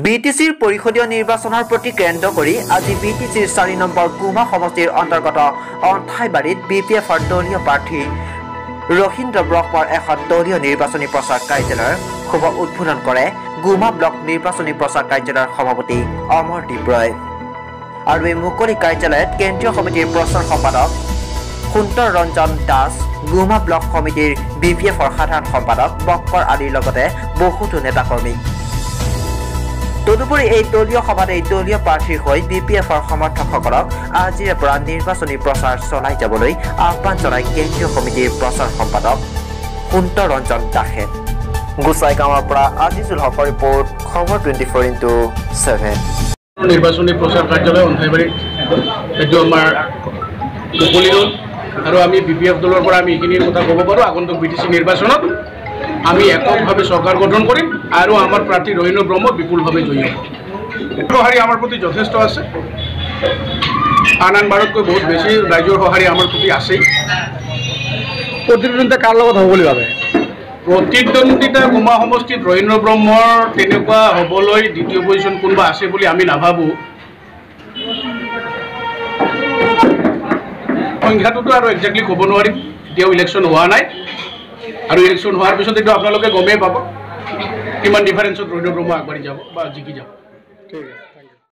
বিটিচিৰ পৰিষদীয় নিৰ্বাচনৰ প্ৰতি কেন্দ্ৰ কৰি আজি বিটিচিৰ 4 নম্বৰ গুমা সমষ্টিৰ অন্তৰ্গত অন্থাইবাৰীত বিপিএফৰ দলীয় প্ৰাৰ্থী ৰহিন্দ্ৰ ব্ৰহ্মৰ এখন দলীয় নিৰ্বাচনী প্ৰচাৰ কাৰ্যালয়ৰ শুভ উদ্বোধন কৰে গুমা ব্লক নিৰ্বাচনী প্ৰচাৰ কাৰ্যালয়ৰ সভাপতি অমৰদীপ ৰয়। আৰু এই মুকলি কাৰ্যালয়ত কেন্দ্ৰীয় সমিতিৰ প্ৰচাৰ সম্পাদক সুন্দৰ ৰঞ্জন দাস, গুমা ব্লক সমিতিৰ বিপিএফৰ সাধাৰণ সম্পাদক বক্কৰ আদিৰ লগতে বহুতো নেতাকৰ্মী। তদুপৰি এই দলীয় সভাত এই দলীয় প্ৰাৰ্থীৰ হৈ বিপিএফৰ সমৰ্থকসকলক আজিৰে পৰা নিৰ্বাচনী প্ৰচাৰ চলাই যাবলৈ আহ্বান জনায় কেন্দ্ৰীয় সমিতিৰ প্ৰচাৰ সম্পাদক সুন্দৰ ৰঞ্জন দাসে। গোসাইগাঁৱৰ পৰা আজিজুল হকৰ ৰিপৰ্ট, খবৰ 24x7। নিৰ্বাচনী প্ৰচাৰ কাৰ্যালয় অন্থাইবাৰীত এইটো আমাৰ মুকলি হ'ল আৰু আমি বিপিএফ দলৰ পৰা আমি এইখিনিৰ কথা ক'ব পাৰোঁ। আগন্তুক বিটিচি নিৰ্বাচনত আমি এককভাৱে চৰকাৰ গঠন কৰিম আৰু আমাৰ প্ৰাৰ্থী ৰহিন্দ্ৰ ব্ৰহ্ম বিপুলভাৱে জয়ী হ'ব। সঁহাৰি আমাৰ প্ৰতি যথেষ্ট আছে, আন বাৰতকৈ বহুত বেছি ৰাইজৰ সঁহাৰি আমাৰ প্ৰতি আছেই। প্ৰতিদ্বন্দ্বিতা কাৰ লগত হ'ব বুলি ভাবে? প্ৰতিদ্বন্দ্বিতা গুমা সমষ্টিত ৰহিন্দ্ৰ ব্ৰহ্মৰ তেনেকুৱা হ'বলৈ দ্বিতীয় পজিশ্যন কোনোবা আছে বুলি আমি নাভাবোঁ। সংখ্যাটোতো আৰু একজেক্টলি ক'ব নোৱাৰিম, এতিয়াও ইলেকশ্যন হোৱা নাই আৰু ইলেকশ্যন হোৱাৰ পিছত এইটো আপোনালোকে গমেই পাব কিমান ডিফাৰেঞ্চত ৰহিন্দ্ৰ ব্ৰহ্ম আগবাঢ়ি যাব বা জিকি যাব। ঠিক আছে।